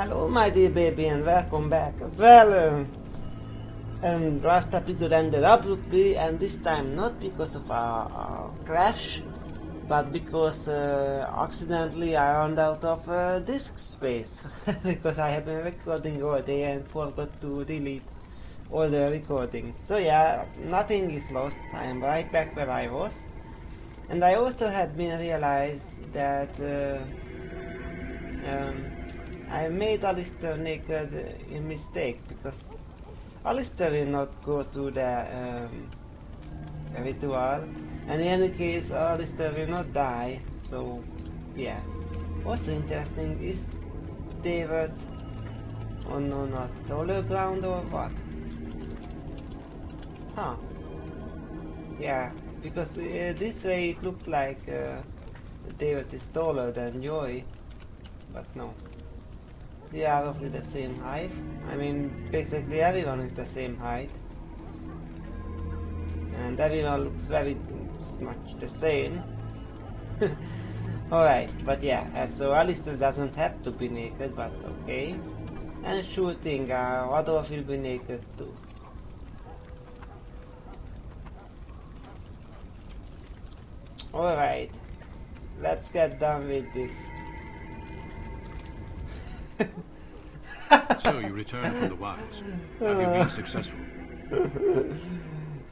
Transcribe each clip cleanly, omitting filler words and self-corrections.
Hello my dear baby and welcome back. Well, last episode ended abruptly, and this time not because of a crash, but because accidentally I ran out of disk space. Because I have been recording all day and forgot to delete all the recordings. So yeah, nothing is lost. I am right back where I was. And I also had been realized that I made Alistair naked a mistake, because Alistair will not go to the ritual, and in any case Alistair will not die, so yeah. Also interesting, is David on a taller ground or what? Huh. Yeah, because this way it looked like David is taller than Joy, but no. They are roughly the same height. I mean, basically everyone is the same height. And everyone looks very much the same. Alright, but yeah, so Alistair doesn't have to be naked, but okay. And sure thing, Adolf will be naked too. Alright, let's get done with this. So you returned from the wilds. Have you been successful?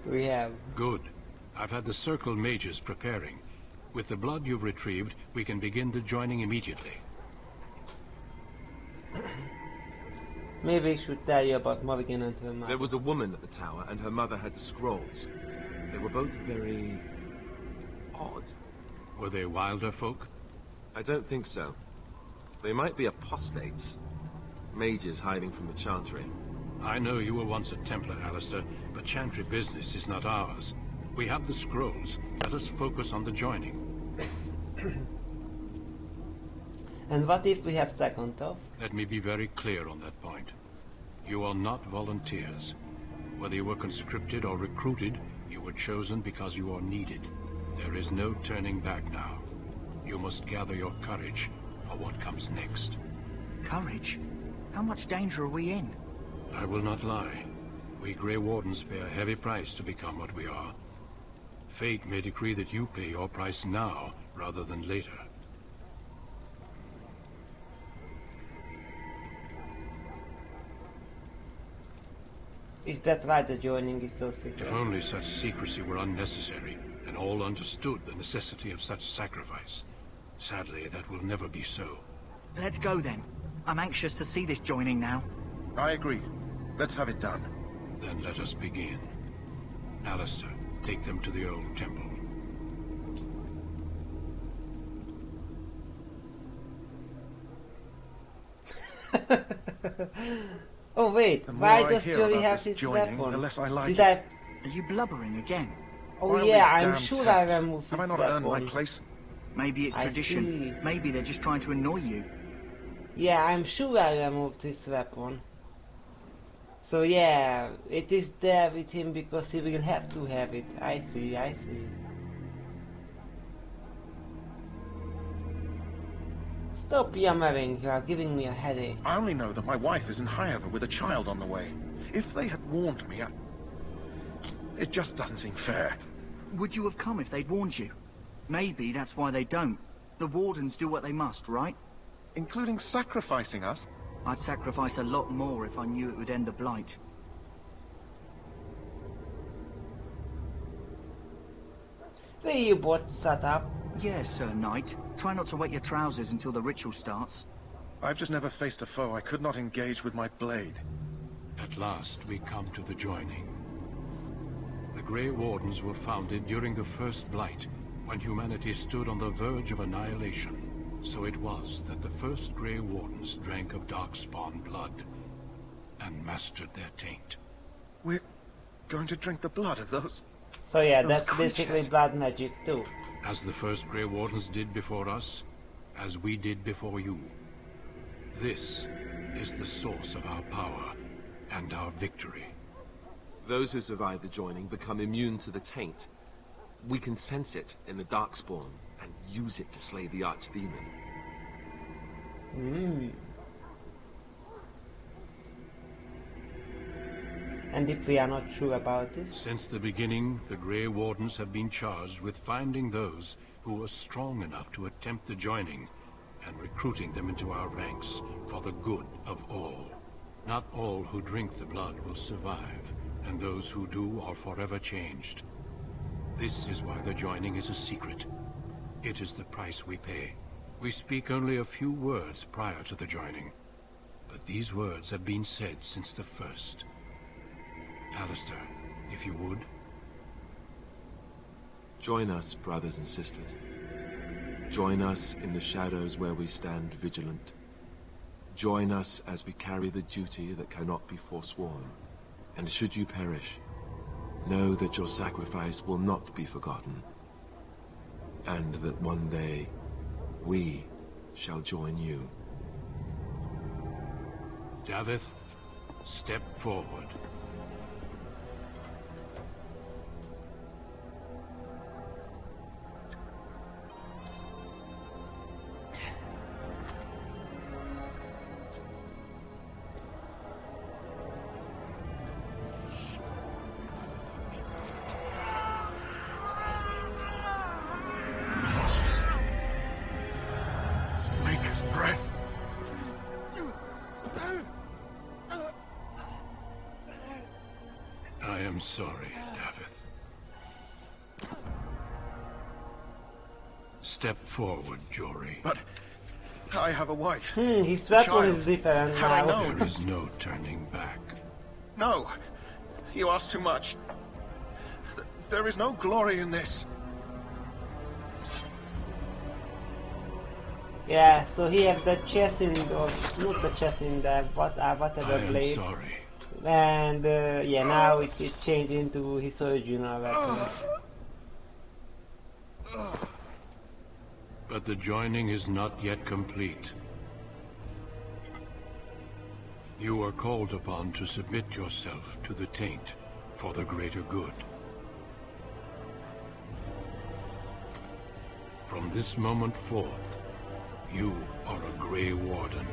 We have. Good. I've had the circle mages preparing. With the blood you've retrieved, we can begin the joining immediately. Maybe we should tell you about Morrigan and her mother. There was a woman at the tower, and her mother had the scrolls. They were both very odd. Were they wilder folk? I don't think so. They might be apostates. Mages hiding from the Chantry. I know you were once a Templar, Alistair, but Chantry business is not ours. We have the scrolls. Let us focus on the joining. And what if we have second thought? Let me be very clear on that point. You are not volunteers. Whether you were conscripted or recruited, you were chosen because you are needed. There is no turning back now. You must gather your courage for what comes next. Courage? How much danger are we in? I will not lie. We Grey Wardens pay a heavy price to become what we are. Fate may decree that you pay your price now, rather than later. Is that why the joining is so secret? If only such secrecy were unnecessary, and all understood the necessity of such sacrifice. Sadly, that will never be so. Let's go then. I'm anxious to see this joining now. I agree. Let's have it done. Then let us begin. Alistair, take them to the old temple. Oh wait, The why more I does hear Joey about have this his joining, weapon? the less I like Did it. Are you blubbering again? Oh Why all yeah, these I'm damn sure tests? I removed his Have I not weapon. earned my place? Maybe it's I tradition. see. Maybe they're just trying to annoy you. Yeah, I'm sure I removed his weapon. So yeah, it is there with him because he will have to have it. I see, I see. Stop yammering, you are giving me a headache. I only know that my wife is in Highover with a child on the way. If they had warned me, it just doesn't seem fair. Would you have come if they'd warned you? Maybe that's why they don't. The Wardens do what they must, right? Including sacrificing us? I'd sacrifice a lot more if I knew it would end the Blight. Will you both shut up? Yes, Sir Knight. Try not to wet your trousers until the ritual starts. I've just never faced a foe I could not engage with my blade. At last, we come to the joining. The Grey Wardens were founded during the First Blight, when humanity stood on the verge of annihilation. So it was that the first Grey Wardens drank of Darkspawn blood, and mastered their taint. We're going to drink the blood of those... So yeah, Those that's basically creatures. blood magic too. As the first Grey Wardens did before us, as we did before you. This is the source of our power and our victory. Those who survive the joining become immune to the taint. We can sense it in the Darkspawn and use it to slay the Archdemon. And if we are not sure about this? Since the beginning, the Grey Wardens have been charged with finding those who were strong enough to attempt the joining and recruiting them into our ranks for the good of all. Not all who drink the blood will survive, and those who do are forever changed. This is why the joining is a secret. It is the price we pay. We speak only a few words prior to the joining, but these words have been said since the first. Alistair, if you would. Join us, brothers and sisters. Join us in the shadows where we stand vigilant. Join us as we carry the duty that cannot be forsworn. And should you perish, know that your sacrifice will not be forgotten, and that one day we shall join you. Davith, step forward. I am sorry, Davith. Step forward, Jory. But I have a wife. His weapon is different Had I now. known. There is no turning back. No, you ask too much. There is no glory in this. Yeah, so he has the chest in, or not the chest in the whatever I am blade. sorry. And yeah, now it changed into his original weapon. But the joining is not yet complete. You are called upon to submit yourself to the taint for the greater good. From this moment forth, you are a Grey Warden.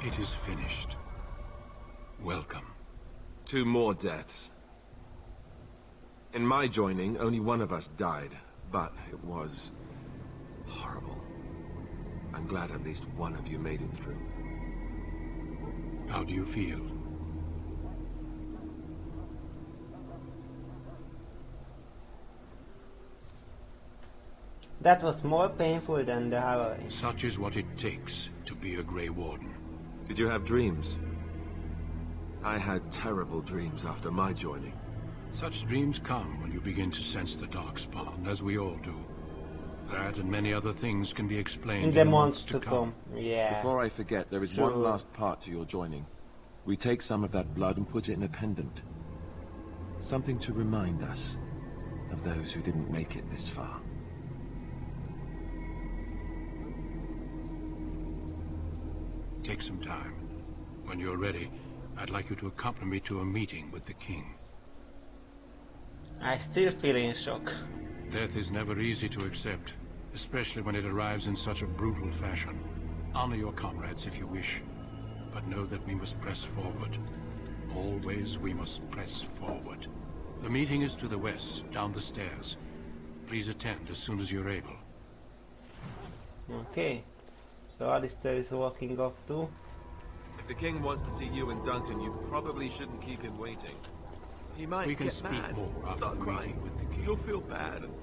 It is finished. Welcome. 2 more deaths. In my joining, only one of us died, but it was horrible. I'm glad at least one of you made it through. How do you feel? That was more painful than the harrowing. Such is what it takes to be a Grey Warden. Did you have dreams? I had terrible dreams after my joining. Such dreams come when you begin to sense the Darkspawn, as we all do. That and many other things can be explained In the months to come. Yeah. Before I forget, there is Sure. one last part to your joining. We take some of that blood and put it in a pendant. Something to remind us of those who didn't make it this far. Take some time. When you're ready, I'd like you to accompany me to a meeting with the king. I still feel in shock. Death is never easy to accept, especially when it arrives in such a brutal fashion. Honor your comrades if you wish, but know that we must press forward. Always we must press forward. The meeting is to the west, down the stairs. Please attend as soon as you're able. Okay. So Alistair is walking off too. If the king wants to see you and Duncan, you probably shouldn't keep him waiting. He might We can get speak mad, more after start the crying. meeting with the king. You'll feel bad, and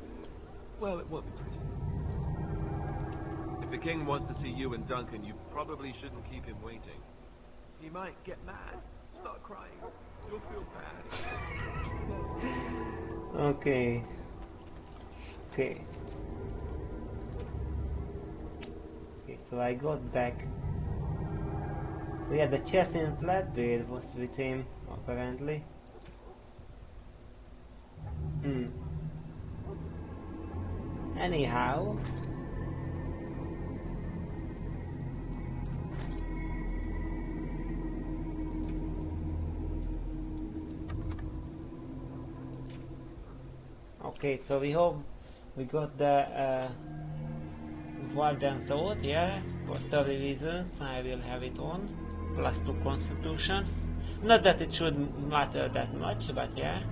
well, it won't be pretty. If the king wants to see you and Duncan, you probably shouldn't keep him waiting. He might get mad, start crying. You'll feel bad. Okay. Okay. Okay, so I got back. So yeah, the chest in Flatbeard was with him, apparently. Anyhow. Okay, so we hope we got the Warden Sword, yeah, for story reasons I will have it on, +2 Constitution. Not that it should matter that much, but yeah.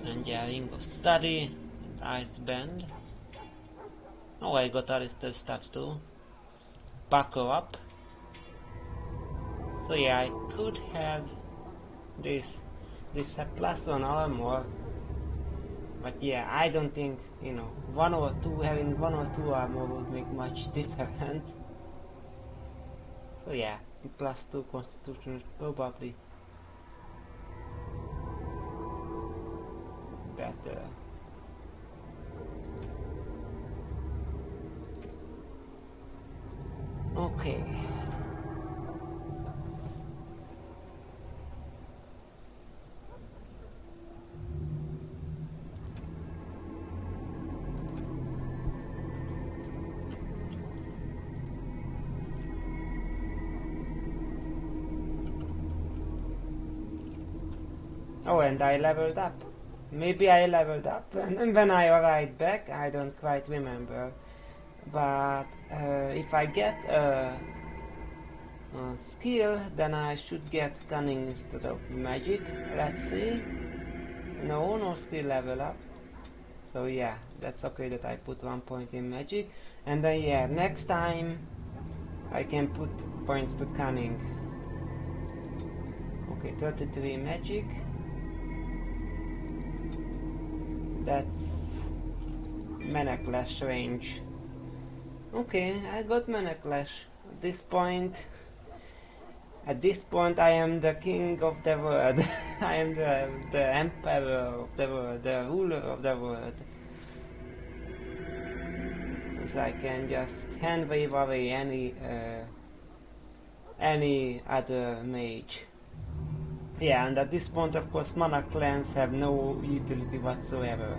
And yeah, Ring of Study, and Ice Band. Oh, I got Alistair stuff too. Buckle up. So yeah, I could have this +1 armor, but yeah, I don't think, you know, having 1 or 2 armor would make much difference. So yeah, the +2 Constitution is probably better. Okay. Oh, and I leveled up. Maybe I leveled up, and when I arrived back, I don't quite remember. But if I get a skill, then I should get cunning instead of magic. Let's see. No skill level up. So yeah, that's okay that I put 1 point in magic. And then yeah, next time I can put points to cunning. Okay, 33 magic. That's Mana Clash range. Okay, I got Mana Clash. At this point I am the king of the world. I am the emperor of the world, the ruler of the world. So I can just hand wave away any other mage. Yeah, and at this point of course mana cleanse have no utility whatsoever.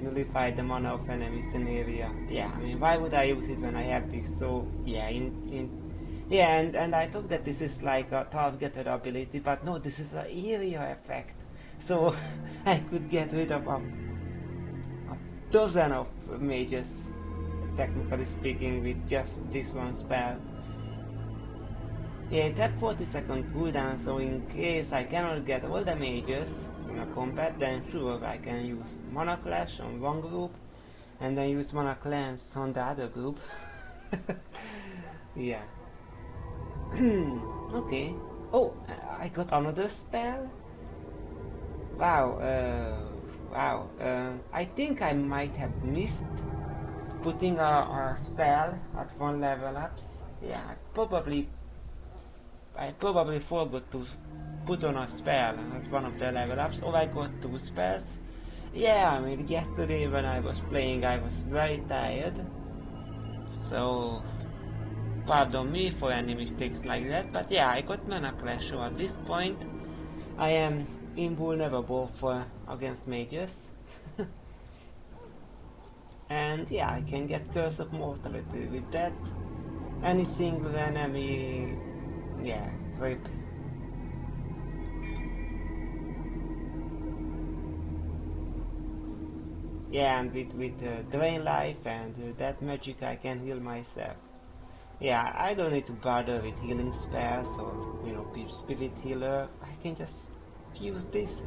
Nullify the mana of enemies in area. Yeah, I mean, why would I use it when I have this? So yeah, and I thought that this is like a targeted ability, but no, this is an area effect. So I could get rid of a dozen of mages, technically speaking, with just this one spell. Yeah, it had 40-second cooldown, so in case I cannot get all the mages in a combat, then sure I can use Mana Clash on one group and then use Mana Cleanse on the other group. Yeah. Okay. Oh, I got another spell? Wow, I think I might have missed putting a spell at 1 level ups. Yeah, I probably forgot to put on a spell at one of the level ups, or I got 2 spells. Yeah, I mean, yesterday when I was playing I was very tired, so pardon me for any mistakes like that, but yeah, I got Mana Clash, so at this point I am invulnerable against mages. And yeah, I can get Curse of Mortality with that. Any single enemy, yeah, rip. Yeah, and with Drain Life and that magic I can heal myself. Yeah, I don't need to bother with healing spells or, you know, Spirit Healer. I can just use this.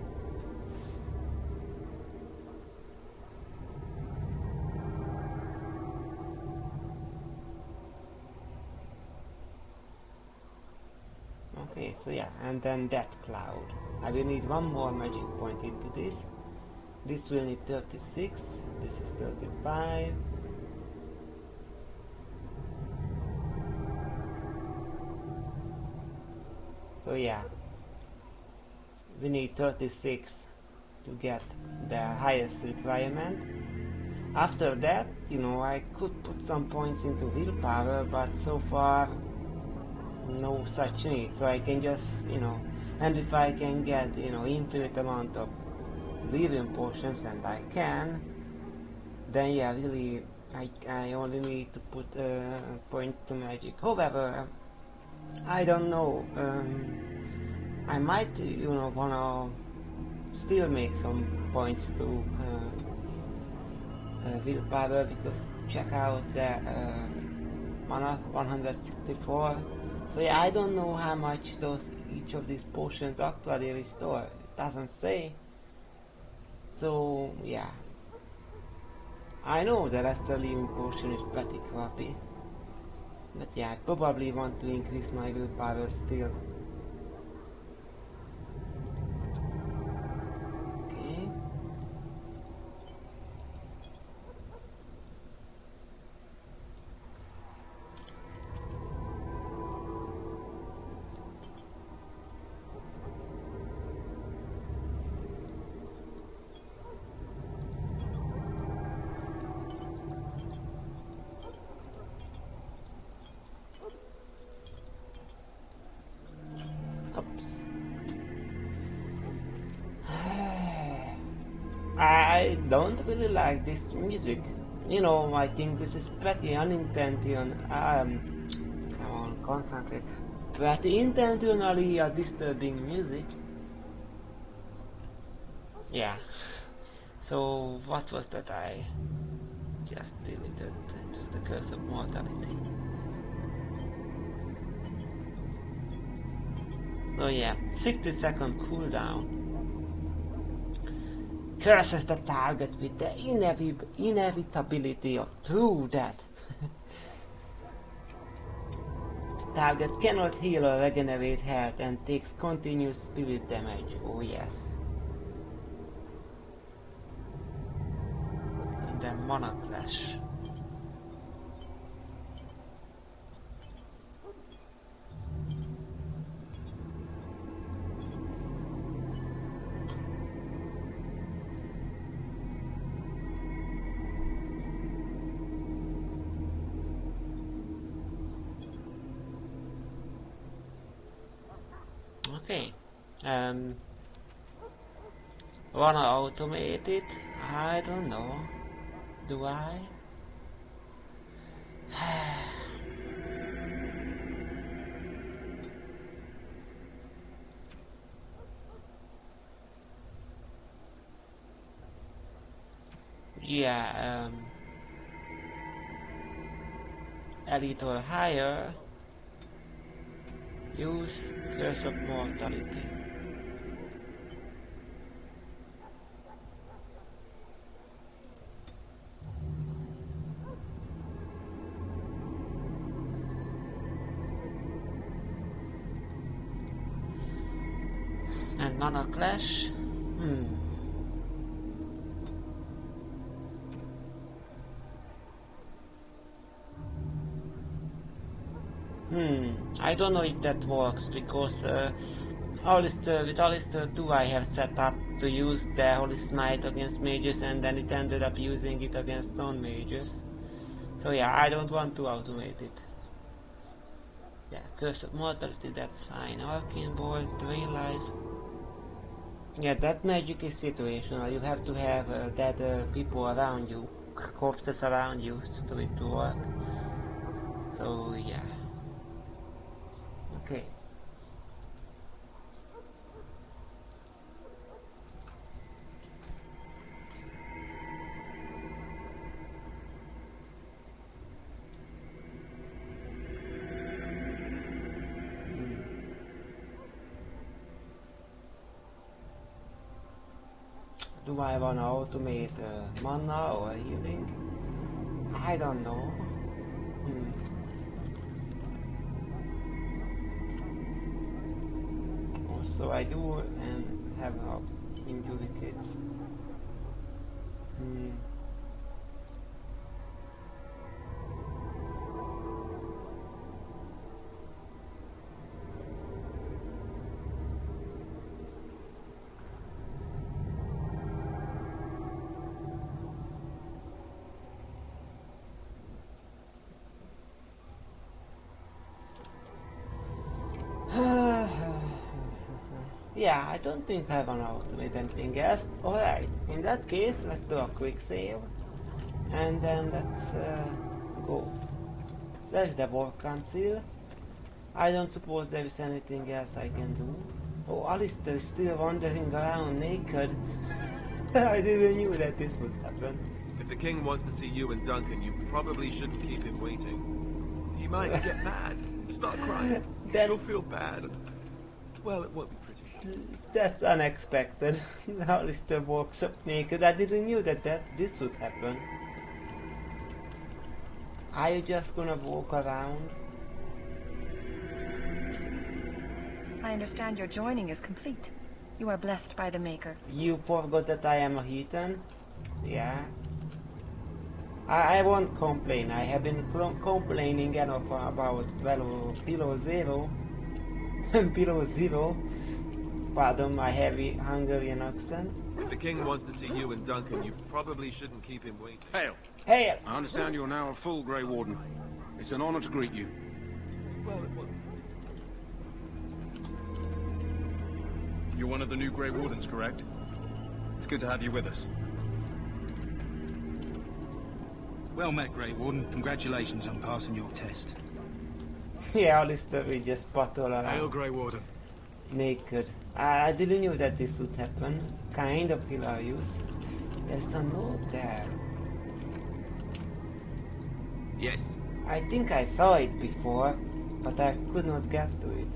Okay, so yeah, and then that cloud. I will need 1 more magic point into this. This will need 36, this is 35. So yeah, we need 36 to get the highest requirement. After that, you know, I could put some points into willpower, but so far no such need, so I can just, you know, and if I can get, you know, infinite amount of Lyrium potions, and I can, then yeah, really I only need to put points to magic. However, I don't know, I might, you know, wanna still make some points to willpower, because check out the mana 164. So yeah, I don't know how much each of these potions actually restore. It doesn't say. So yeah, I know the Lesser Living potion is pretty crappy, but yeah, I probably want to increase my willpower still. Okay. Oops. I don't really like this music. You know, I think this is pretty unintentional. Come on, concentrate. Pretty intentionally disturbing music. Yeah. So what was that I just deleted? It was the Curse of Mortality. Oh yeah, 60-second cooldown. Curses the target with the inevitability of true death. The target cannot heal or regenerate health and takes continuous spirit damage. Oh yes. And then Mana Clash. Okay. Wanna automate it? I don't know. Do I? Yeah, elite or higher. Use Curse of Mortality. And Mana Clash. I don't know if that works, because with Alistair 2 I have set up to use the Holy Smite against mages, and then it ended up using it against non-mages. So yeah, I don't want to automate it. Yeah, Curse of Mortality, that's fine. Arcane Bolt, Drain Life. Yeah, that magic is situational. You have to have dead people around you, corpses around you, for it to work. So yeah. Okay. Do I wanna automate mana or healing? I don't know. Also I do and have injury kits. Yeah, I don't think I wanna automate anything else. Alright, in that case, let's do a quick save. And then let's go. There's the War Council. I don't suppose there is anything else I can do. Oh, Alistair is still wandering around naked. I didn't knew that this would happen. If the king wants to see you and Duncan, you probably shouldn't keep him waiting. He might get mad, start crying. You'll feel bad. Well, it won't be pretty. That's unexpected. Alistair walks up naked. I didn't knew that this would happen. Are you just gonna walk around? I understand your joining is complete. You are blessed by the Maker. You forgot that I am a heathen? Yeah. I won't complain. I have been complaining enough about below zero. Below zero. Pardon my heavy Hungarian accent. If the king wants to see you and Duncan, you probably shouldn't keep him waiting. Hail! Hey! I understand you're now a full Grey Warden. It's an honor to greet you. Well, it won't. You're one of the new Grey Wardens, correct? It's good to have you with us. Well met, Grey Warden. Congratulations on passing your test. Yeah, Alistair will just bottle around. Hail, Grey Warden. Naked. I didn't knew that this would happen. Kind of hilarious. There's a note there. Yes. I think I saw it before, but I could not get to it.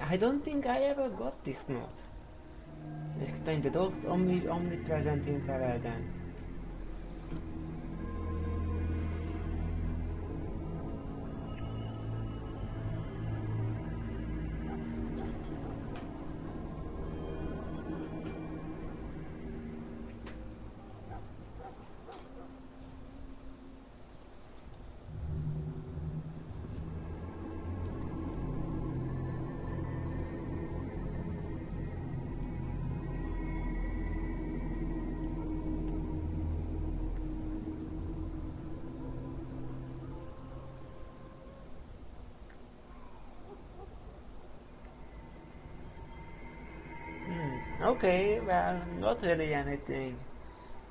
I don't think I ever got this note. Explain the dogs omnipresent in Ferelden. Okay, well, not really anything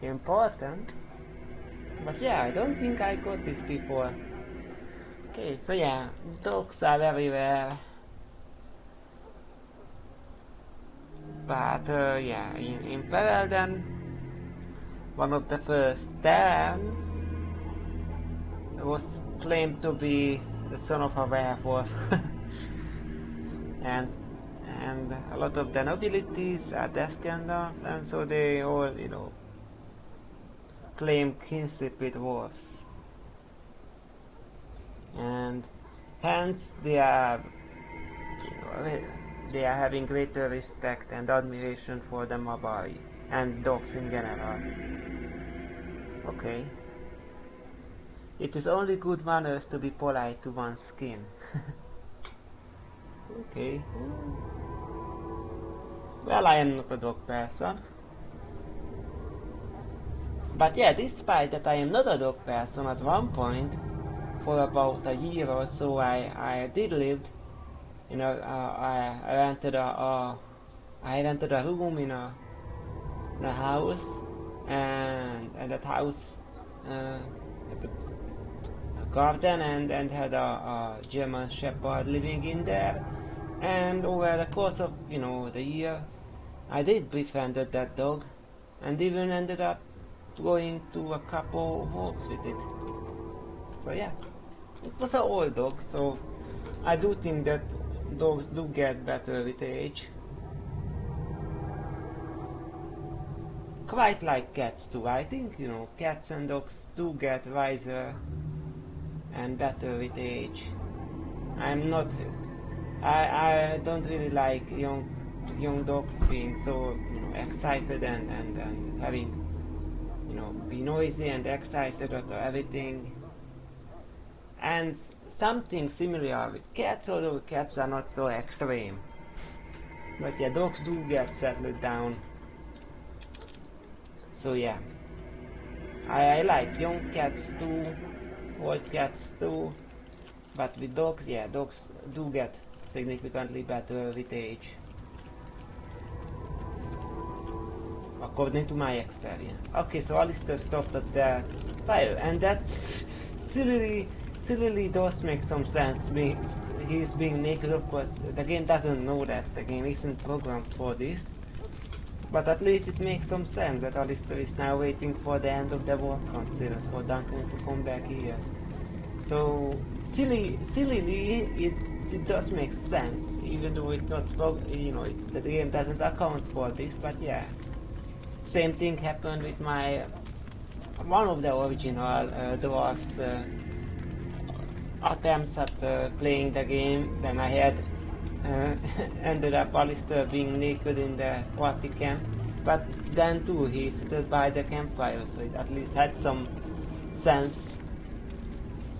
important. But yeah, I don't think I got this before. Okay, so yeah, dogs are everywhere. But yeah, in Ferelden, one of the first 10 was claimed to be the son of a werewolf. and a lot of the nobilities are descendants, and so they all, claim kinship with wolves. And hence they are, they are having greater respect and admiration for the Mabari and dogs in general. Okay. It is only good manners to be polite to one's skin. Okay. Well, I am not a dog person. But yeah, despite that I am not a dog person, at one point, for about a year or so, I did live, I rented a room in a house, and that house had a garden and had a German Shepherd living in there, and over the course of the year, I did befriend that dog, and even ended up going to a couple walks with it. So yeah, it was an old dog, so I do think that dogs do get better with age. Quite like cats too. I think, cats and dogs do get wiser and better with age. I don't really like young dogs being so excited and having be noisy and excited about everything. And something similar with cats, although cats are not so extreme. But yeah, dogs do get settled down. So yeah, I like young cats too, old cats too. But with dogs, yeah, dogs do get significantly better with age, according to my experience. Okay, so Alistair stopped at the fire, and that's sillily does make some sense. he's being naked. Of course, the game doesn't know that. The game isn't programmed for this. But at least it makes some sense that Alistair is now waiting for the end of the war council for Duncan to come back here. So sillily, it does make sense, even though it's not, the game doesn't account for this. But yeah, same thing happened with my one of the original Dwarfs attempts at playing the game when I had ended up Alistair being naked in the party camp, but then too he stood by the campfire, so it at least had some sense.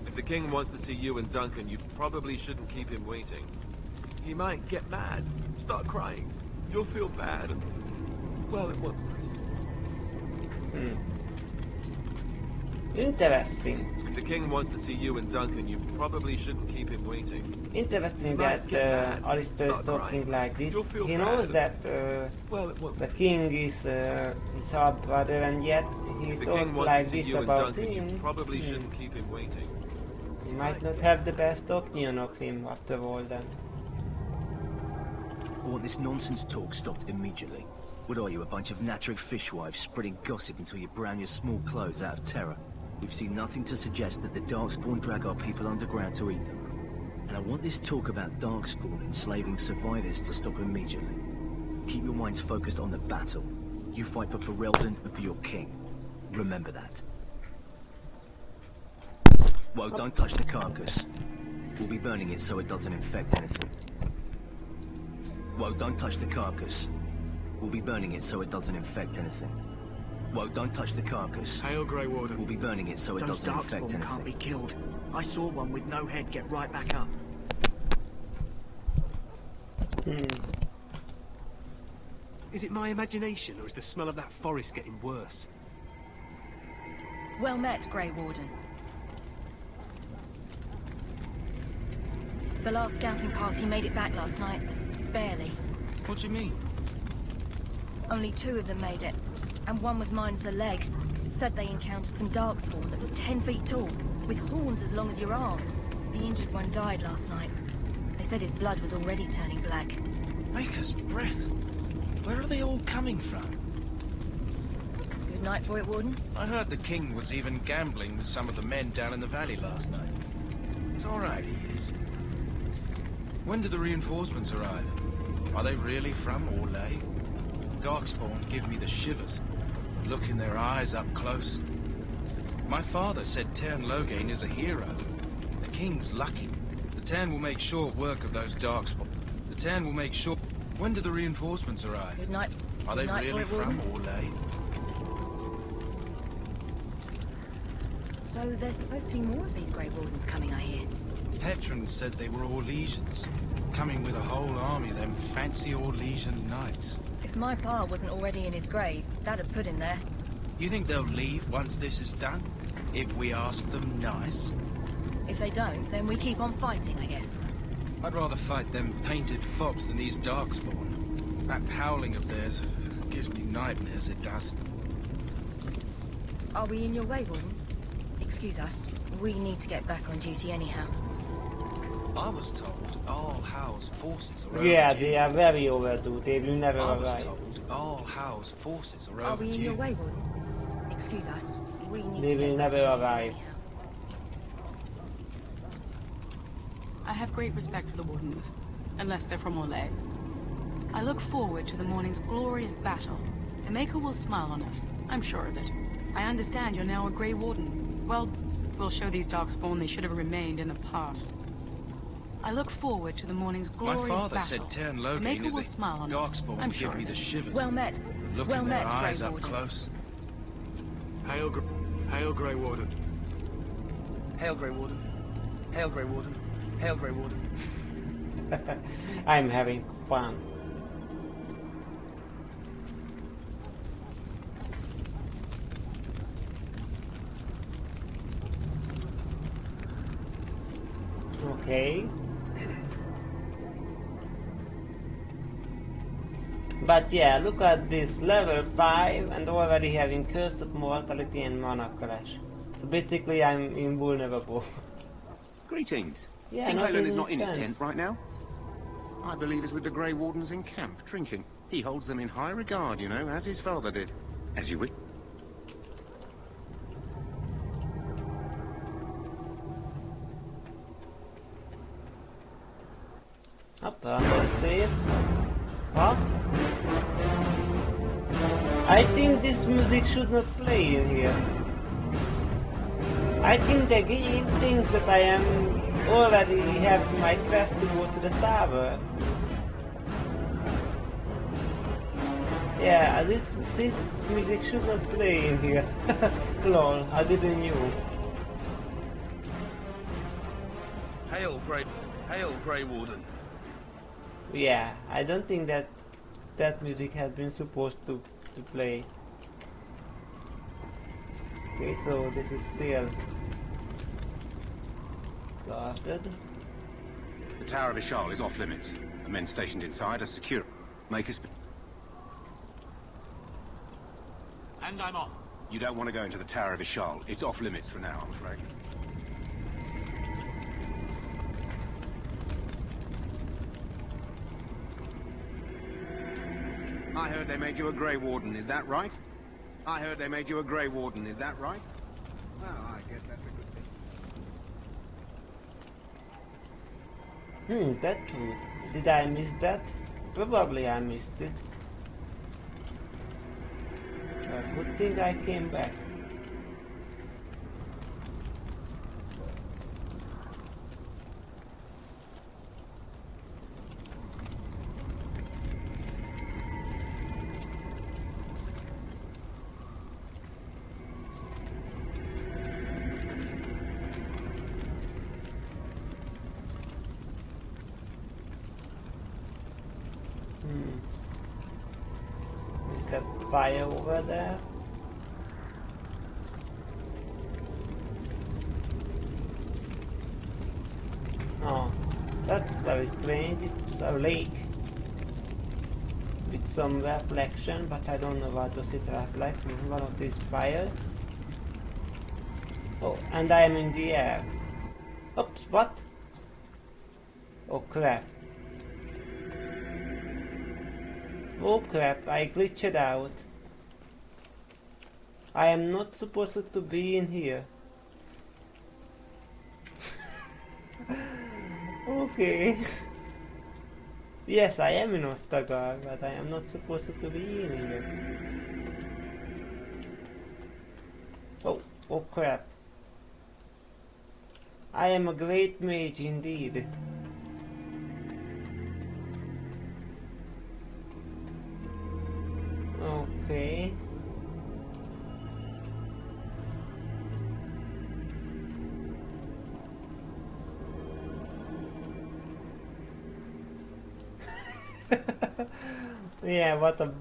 If the king wants to see you and Duncan, you probably shouldn't keep him waiting. He might get mad, start crying. You'll feel bad, and well, it won't. Interesting. If the king wants to see you and Duncan, you probably shouldn't keep him waiting. Interesting that Alistair is talking like this. He knows that the king is his half brother, and yet he talks like this about him. You probably shouldn't keep him waiting. He might not have the best opinion of him after all then. I want this nonsense talk stopped immediately. What are you, a bunch of nattering fishwives spreading gossip until you brown your small clothes out of terror? We've seen nothing to suggest that the Darkspawn drag our people underground to eat them. And I want this talk about Darkspawn enslaving survivors to stop immediately. Keep your minds focused on the battle. You fight for Ferelden and for your king. Remember that. Well, don't touch the carcass. We'll be burning it so it doesn't infect anything. Well, don't touch the carcass. We'll be burning it so it doesn't infect anything. Well, don't touch the carcass. Hail, Grey Warden. We'll be burning it so it doesn't infect anything. Those Darkspawn can't be killed. I saw one with no head get right back up. Is it my imagination, or is the smell of that forest getting worse? Well met, Grey Warden. The last scouting party made it back last night. Barely. What do you mean? Only 2 of them made it, and one was minus a leg. Said they encountered some Darkspawn that was 10 feet tall, with horns as long as your arm. The injured one died last night. They said his blood was already turning black. Maker's breath. Where are they all coming from? Good night for it, Warden. I heard the king was even gambling with some of the men down in the valley last night. It's all right, he is. When do the reinforcements arrive? Are they really from Orlais? Darkspawn give me the shivers. Look in their eyes up close. My father said Tern Loghain is a hero. The king's lucky. The Tern will make short work of those Darkspawn. The Tern will make short... When do the reinforcements arrive? Good night. Are they really from Orlais? So there's supposed to be more of these Grey Wardens coming, I hear. Petron said they were Orlesians, coming with a whole army of them fancy Orlesian knights. If my pa wasn't already in his grave, that'd put him there. You think they'll leave once this is done? If we ask them nice? If they don't, then we keep on fighting, I guess. I'd rather fight them painted fops than these Darkspawn. That howling of theirs gives me nightmares, it does. Are we in your way, Warden? Excuse us. We need to get back on duty anyhow. I was told all Howe's forces are Yeah, overdue. they are very overdue. They will never I was arrive. told all Howe's forces are Are overdue. we in your way, Warden? Excuse us. We need They to get will back never on duty arrive. anyhow. I have great respect for the Wardens, unless they're from Orlais. I look forward to the morning's glorious battle. The Maker will smile on us, I'm sure of it. I understand you're now a Grey Warden. Well, we'll show these Darkspawn they should have remained in the past. I look forward to the morning's glorious battle. My father said Tern The Maker Loghain will is a smile on us, Darkspawn I'm give sure me of the it. shivers. Well met. Look Well in their met, eyes Grey up Warden. close. Hail, Grey Warden. Hail, Grey Warden. Hail, Grey Warden. Hail, Grey Warden. I'm having fun. Okay. But yeah, look at this, level 5 and already having Curse of Mortality and Mana Clash. So basically I'm invulnerable. Greetings. Yeah, King not Halen in is not in his tent. tent right now. I believe he's with the Grey Wardens in camp, drinking. He holds them in high regard, you know, as his father did. As you wish. Up, save. Huh? I think this music should not play in here. I think the game thinks that I am already have my quest to go to the tower. Yeah, this music should not play in here. Lol, I didn't know. Hail, Grey Warden. Yeah, I don't think that music has been supposed to play. Okay, so this is still guarded. The Tower of Ishal is off limits. The men stationed inside are secure. Make us... And I'm off. You don't want to go into the Tower of Ishal. It's off limits for now, I'm afraid. I heard they made you a Grey Warden, is that right? I heard they made you a Grey Warden, is that right? Well, I guess that's a good thing. That's good. Did I miss that? Probably I missed it. Good thing I came back. Is that fire over there? Oh, that's very strange. It's a lake with some reflection, but I don't know what does it reflect in one of these fires. Oh, and I am in the air. Oops, what? Oh crap. Oh crap, I glitched out. I am not supposed to be in here. Okay. Yes, I am in Ostagar, but I am not supposed to be in here. Oh crap. I am a great mage indeed. Okay. Yeah, what a...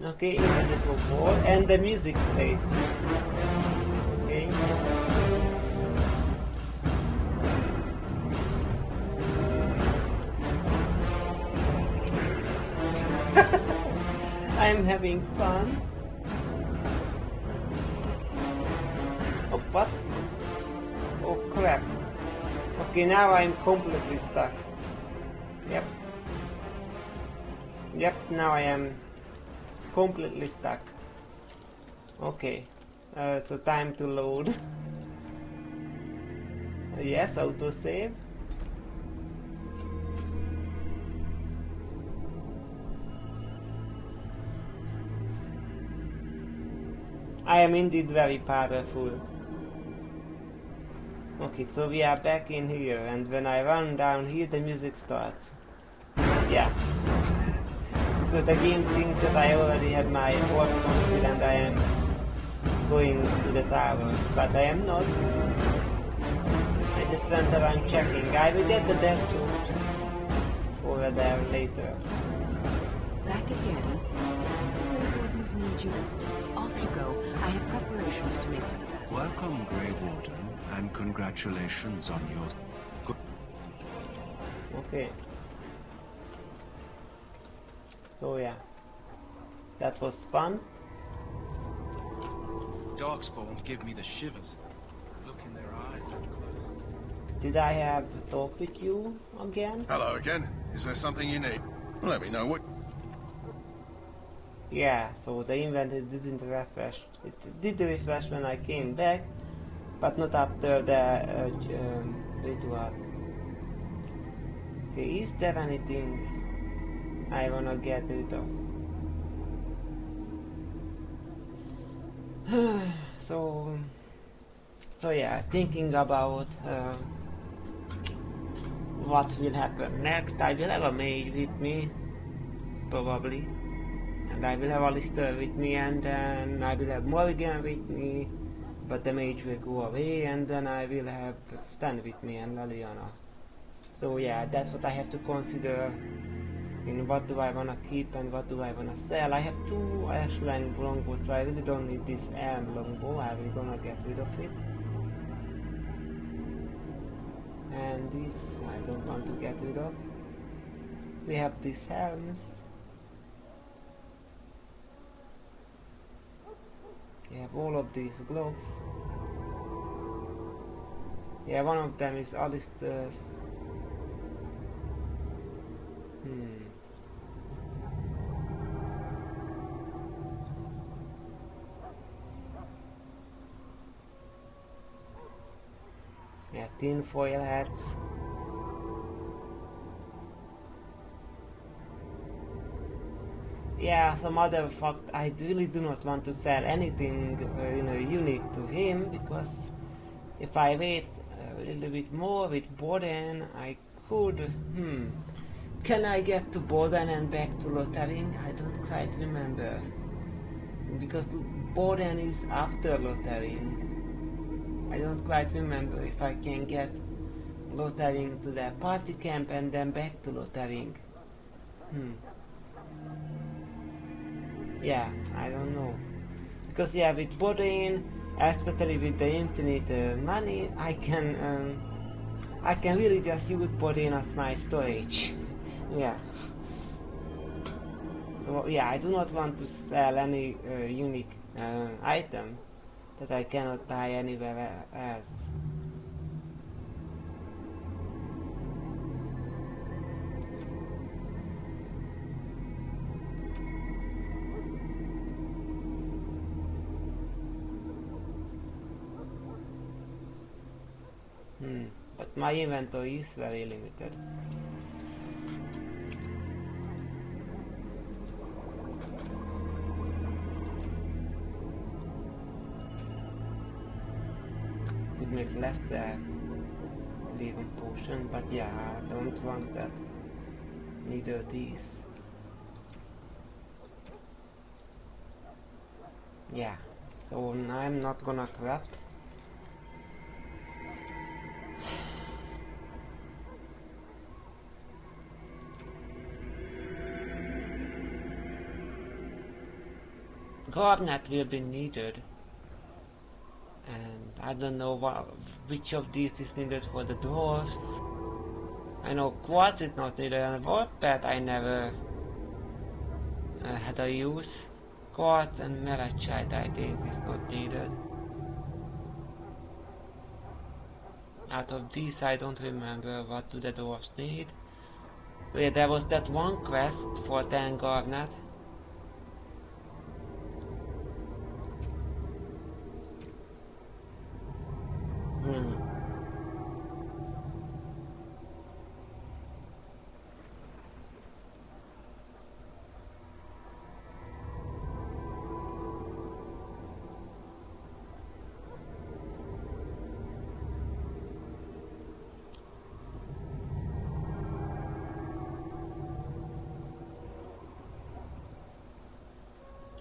Okay, invisible wall, and the music plays. Okay. I'm having fun. Oh, what? Oh crap. Okay, now I'm completely stuck. Yep, now I am completely stuck. Okay, so time to load. Yes, autosave. I am indeed very powerful. Okay, so we are back in here, and when I run down here, the music starts. Yeah. So the game thinks that I already have my orb complete and I am going to the tower, but I am not. I just went around checking. I will get the death suit over there later. Back again. Grey Wardens need you. Off you go. I have preparations to make. Welcome, Grey Warden, and congratulations on your... Okay. So yeah, that was fun. Darkspawn give me the shivers. Look in their eyes up close. did I have a talk with you again? Hello again. Is there something you need? Let me know what... Yeah, so the inventory didn't refresh. It did refresh when I came back, but not after the ritual. Okay, is there anything I wanna get rid of? so yeah, thinking about what will happen next. I will have a mage with me, probably, and I will have Alistair with me, and then I will have Morrigan with me, but the mage will go away, and then I will have Stan with me and Liliana. So yeah, that's what I have to consider in what do I wanna keep and what do I wanna sell. I have 2 Ashlang longbows, so I really don't need this elm longbow. I will gonna get rid of it. And this I don't want to get rid of. We have these helms. We have all of these gloves. Yeah, one of them is Alistair's. Yeah, tin foil hats. Yeah, some other fact, I really do not want to sell anything unique to him, because if I wait a little bit more with Boden, I could... Can I get to Boden and back to Lothering? I don't quite remember. Because Boden is after Lothering. I don't quite remember if I can get Lothering to the party camp and then back to Lothering. Yeah, I don't know. Because yeah, with Boden, especially with the infinite money, I can really just use Boden as my storage. Yeah. So yeah, I do not want to sell any unique item that I cannot buy anywhere else. But my inventory is very limited. Could make less Leaven potion, but yeah, I don't want that. Neither these. Yeah, so I'm not gonna craft. Garnet will be needed, and I don't know which of these is needed for the dwarves. I know quartz is not needed, and warpad I never had a use. Quartz and malachite I think is not needed. Out of these I don't remember what do the dwarves need. So yeah, there was that one quest for 10 garnet.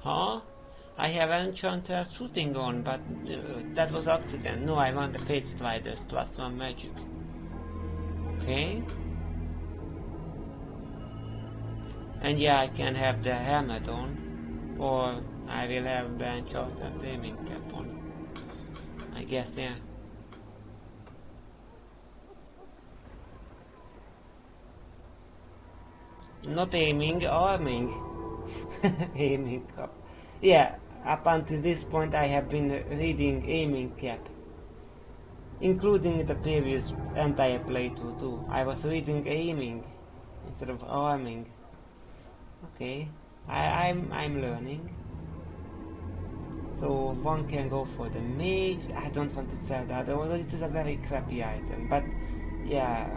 Huh? I have enchanter's shooting on, but that was accident. No, I want the Fate Striders +1 magic. Okay. And yeah, I can have the helmet on, or I will have the enchanted aiming cap on. I guess, yeah. Not aiming, arming. Aiming cap. Yeah, up until this point I have been reading aiming cap. including the previous entire playthrough too. I was reading aiming instead of arming. Okay, I'm learning. So one can go for the mage. I don't want to sell that, although it is a very crappy item. But yeah,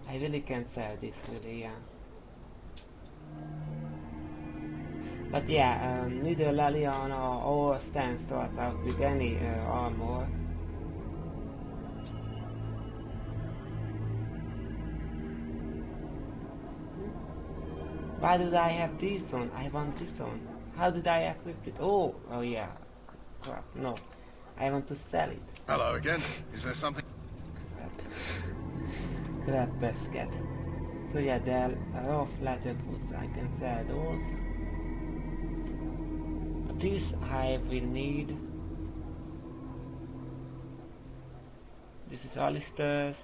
I really can't sell this, really, yeah. But yeah, neither Leliana or Stan start out with any armor. Why did I have this on? I want this on. How did I equip it? Oh yeah. Crap, no. I want to sell it. Hello again. Is there something? Crap basket. So yeah, there are rough leather boots. I can sell those. This I will need. This is Alistair's.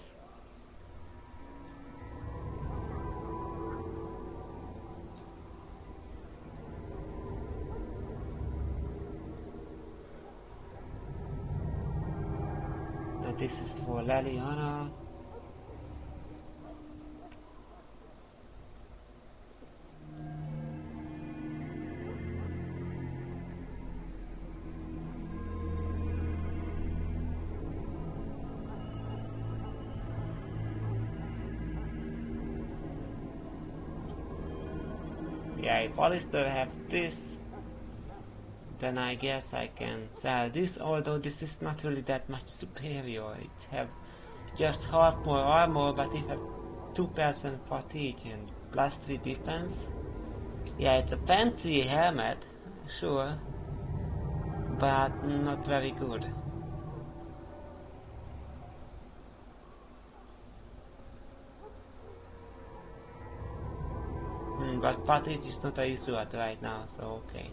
This is for Leliana. Yeah, if Alistair has this, then I guess I can sell this, although this is not really that much superior. It have just half more armor, but it have 2% fatigue and plus 3 defense. Yeah, it's a fancy helmet, sure, but not very good. But fatigue is not an issue at right now, so okay.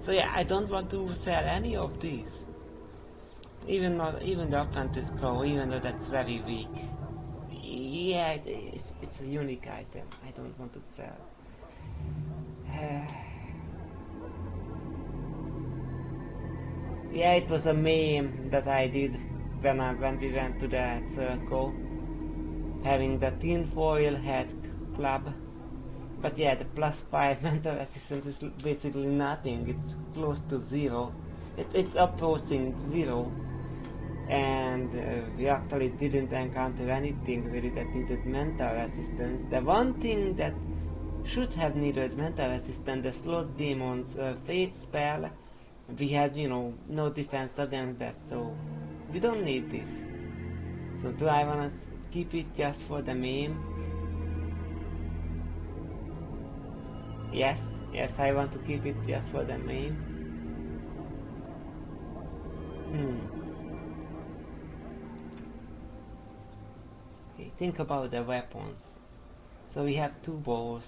So yeah, I don't want to sell any of these. Even the Apprentice Claw, even though that's very weak. Yeah, it's a unique item. I don't want to sell. Yeah, it was a meme that I did when we went to that circle, having the tinfoil hat club. But yeah, the +5 mental resistance is basically nothing. It's close to 0. It's approaching 0. And we actually didn't encounter anything really that needed mental resistance. The one thing that should have needed mental resistance, the slot demon's fate spell, we had, no defense against that, so we don't need this. So do I wanna keep it just for the meme? Yes, I want to keep it just for the meme. Okay, think about the weapons. So we have 2 bows.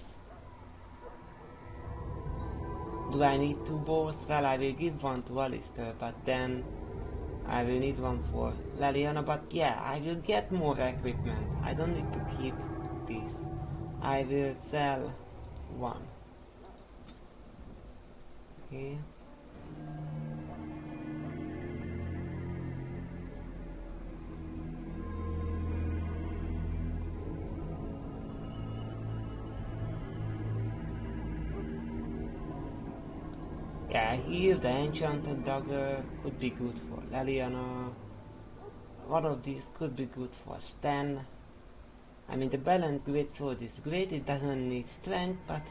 Do I need 2 bows? Well, I will give one to Alistair, but then I will need one for Leliana. But yeah, I will get more equipment. I don't need to keep these. I will sell one. Okay. Yeah, here the enchanted dagger could be good for Leliana. One of these could be good for Stan. I mean, the balanced greatsword is great, it doesn't need strength, but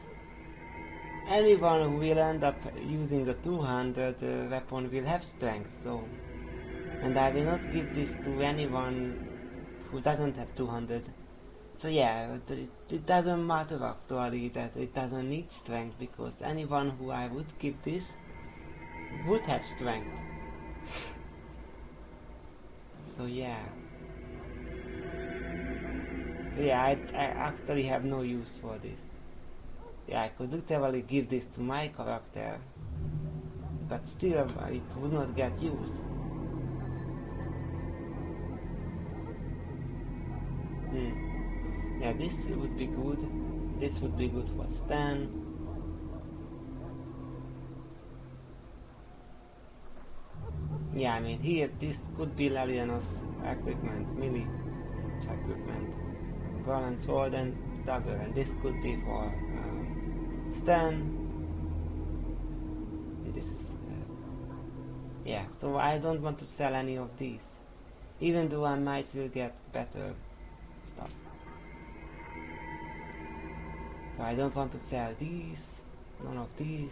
anyone who will end up using a 200 weapon will have strength, so... And I will not give this to anyone who doesn't have 200. So yeah, it doesn't matter actually that it doesn't need strength, because anyone who I would give this would have strength. So yeah. I actually have no use for this. Yeah, I could literally give this to my character, but still it would not get used. Yeah, this would be good. This would be good for Stan. Yeah, I mean here this could be Lelianos equipment, melee equipment, gun and sword and dagger, and this could be for Stan. This is yeah, so I don't want to sell any of these, even though I might will get better stuff. So I don't want to sell these, none of these.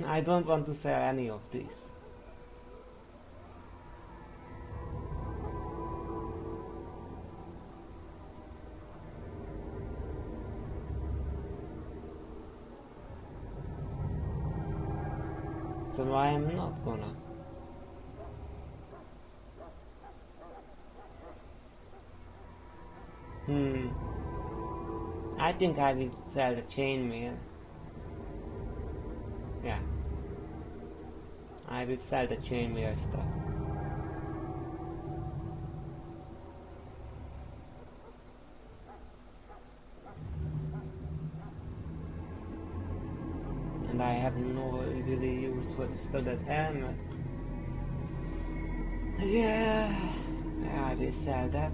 I don't want to sell any of these. So I am not gonna. I think I will sell the chainmail. Yeah. I will sell the chainmail stuff. And I have no really use for the studded helmet. Yeah, I will sell that.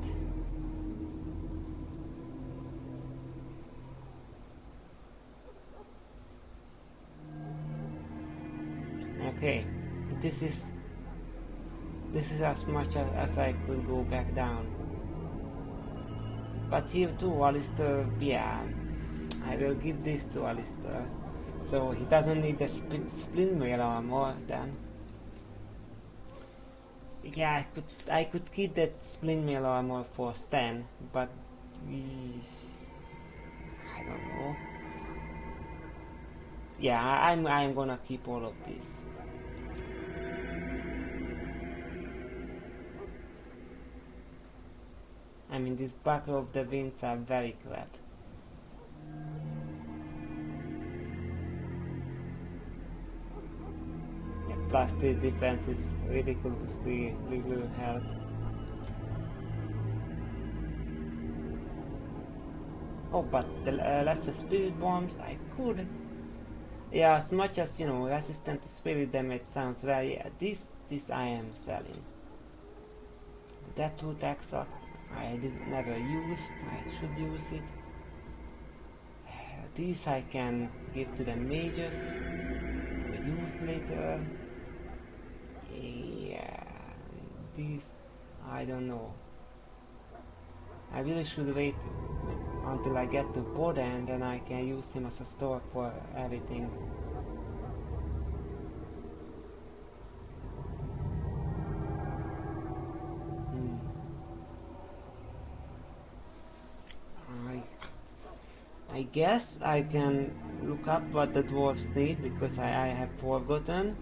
Okay, this is as much as I could go back down. But here too, Alistair, yeah, I will give this to Alistair. So he doesn't need the splint mail armor then. Yeah, I could keep that splint mail armor for Stan, but I don't know. Yeah, I'm gonna keep all of these. I mean, these Buckle of the Winds are very crap. Yeah, plus the defense is ridiculously little help. Oh, but the lesser spirit bombs, I could. Yeah, as much as, you know, resistant to spirit damage sounds very... Yeah, this I am selling. That root extract I never used. I should use it. These I can give to the mages. Use later. Yeah, these I don't know. I really should wait until I get to Boda and then I can use him as a store for everything. I guess I can look up what the dwarves need because I have forgotten.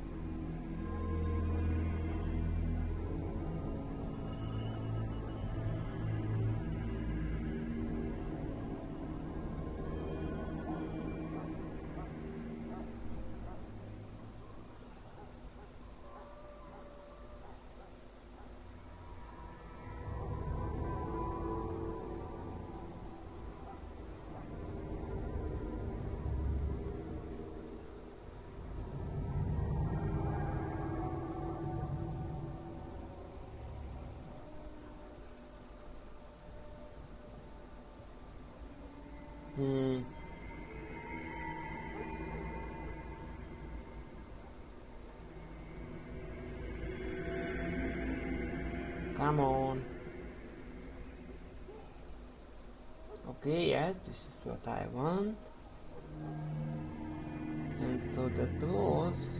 Come on. Okay, yeah, this is what I want. And so the dwarves.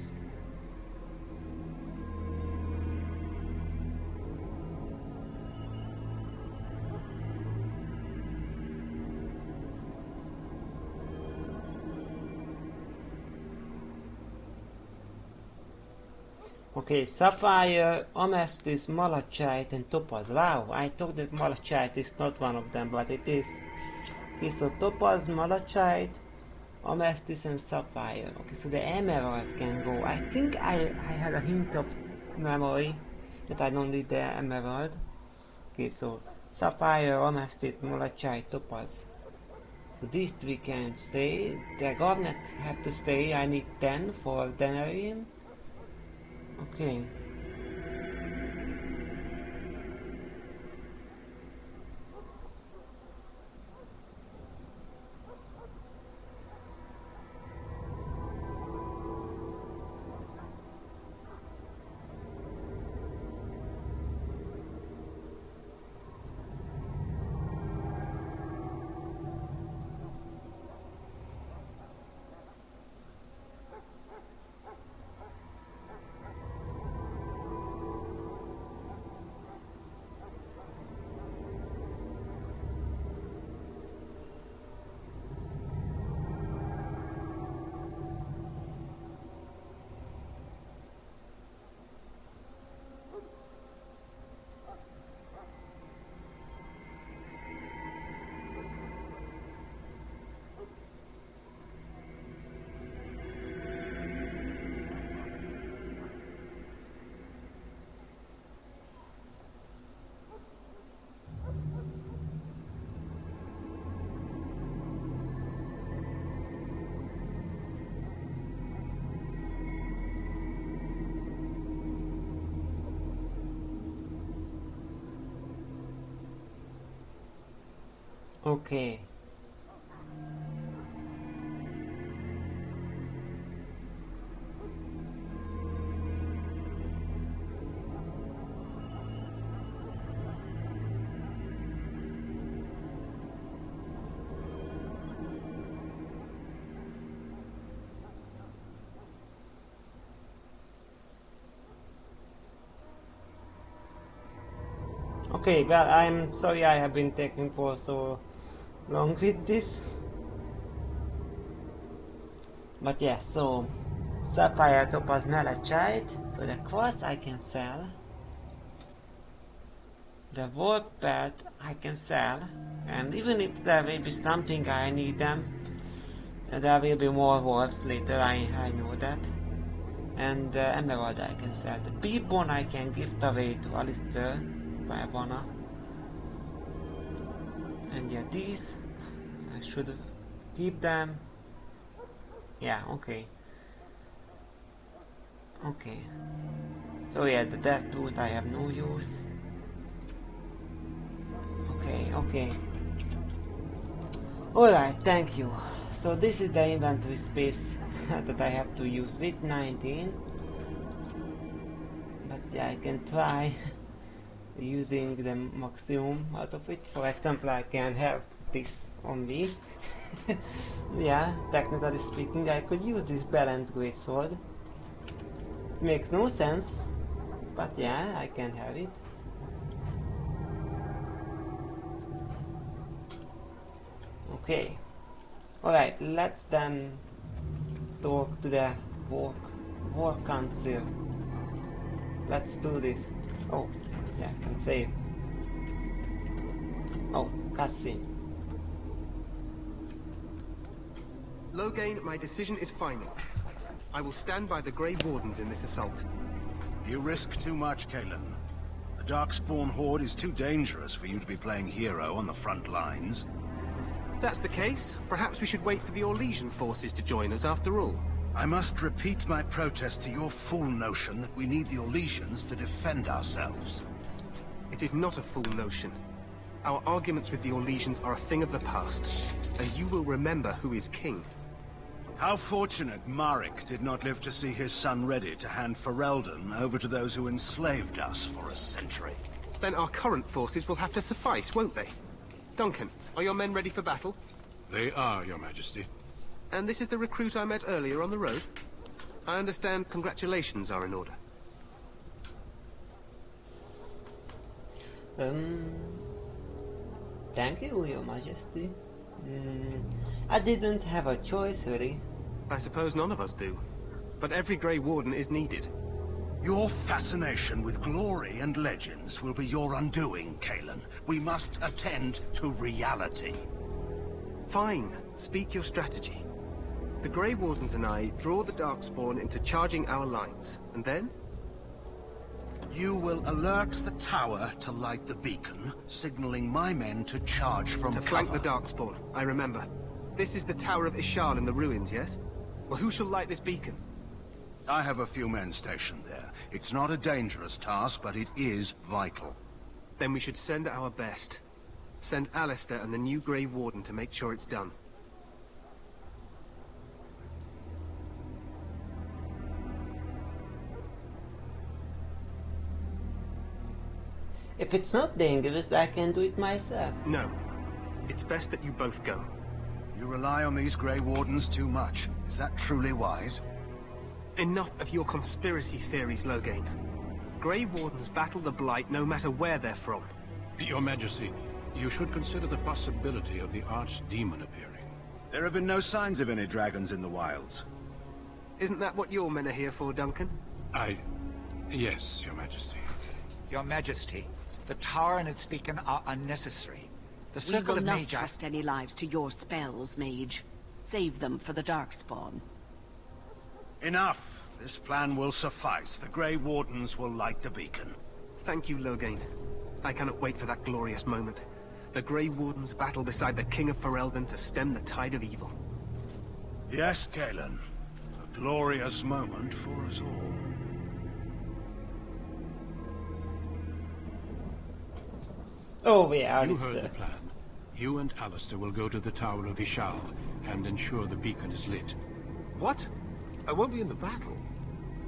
Okay, sapphire, amethyst, malachite, and topaz. Wow, I thought that malachite is not one of them, but it is. Okay, so topaz, malachite, amethyst, and sapphire. Okay, so the emerald can go. I think I had a hint of memory that I don't need the emerald. Okay, so sapphire, amethyst, malachite, topaz. So these three can stay. The garnet have to stay. I need 10 for denarium. Okay. Okay. Okay, well, I'm sorry I have been taking for so long with this. But yeah, so sapphire, topaz, malachite. So the quartz I can sell. The warp pad I can sell. And even if there will be something I need them, there will be more warps later, I know that. And the emerald I can sell. The peabone I can gift away to Alistair if I wanna. And yeah, these I should keep them. Yeah, okay. Okay. So yeah, the death root I have no use. Okay, okay. Alright, thank you. So this is the inventory space that I have to use with 19. But yeah, I can try using the maximum out of it. For example, I can have this on me. Yeah, technically speaking, I could use this balanced greatsword. Makes no sense, but yeah, I can have it. Okay. Alright, let's then talk to the war council. Let's do this. Oh, yeah, I can save. Oh, cutscene. Logain, my decision is final. I will stand by the Grey Wardens in this assault. You risk too much, Kalen. The Darkspawn Horde is too dangerous for you to be playing hero on the front lines. If that's the case, perhaps we should wait for the Orlesian forces to join us after all. I must repeat my protest to your fool notion that we need the Orlesians to defend ourselves. It is not a fool notion. Our arguments with the Orlesians are a thing of the past, and you will remember who is king. How fortunate Marek did not live to see his son ready to hand Ferelden over to those who enslaved us for a century. Then our current forces will have to suffice, won't they? Duncan, are your men ready for battle? They are, Your Majesty. And this is the recruit I met earlier on the road? I understand congratulations are in order. Thank you, Your Majesty. I didn't have a choice, really. I suppose none of us do. But every Grey Warden is needed. Your fascination with glory and legends will be your undoing, Kalen. We must attend to reality. Fine. Speak your strategy. The Grey Wardens and I draw the Darkspawn into charging our lines, and then? You will alert the tower to light the beacon, signaling my men to charge from To cover. flank the Darkspawn, I remember. This is the Tower of Ishal in the ruins, yes? Well, who shall light this beacon? I have a few men stationed there. It's not a dangerous task, but it is vital. Then we should send our best. Send Alistair and the new Grey Warden to make sure it's done. If it's not dangerous, I can do it myself. No. It's best that you both go. You rely on these Grey Wardens too much. Is that truly wise? Enough of your conspiracy theories, Loghain. Grey Wardens battle the Blight no matter where they're from. Your Majesty, you should consider the possibility of the Archdemon appearing. There have been no signs of any dragons in the wilds. Isn't that what your men are here for, Duncan? Yes, Your Majesty. Your Majesty, the tower and its beacon are unnecessary. The We circle will of not Mage... trust any lives to your spells, Mage. Save them for the Darkspawn. Enough! This plan will suffice. The Grey Wardens will light the beacon. Thank you, Loghain. I cannot wait for that glorious moment. The Grey Wardens battle beside the King of Ferelden to stem the tide of evil. Yes, Kalen. A glorious moment for us all. Oh, yeah, You Alistair. heard the plan. You and Alistair will go to the Tower of Ishal and ensure the beacon is lit. What? I won't be in the battle.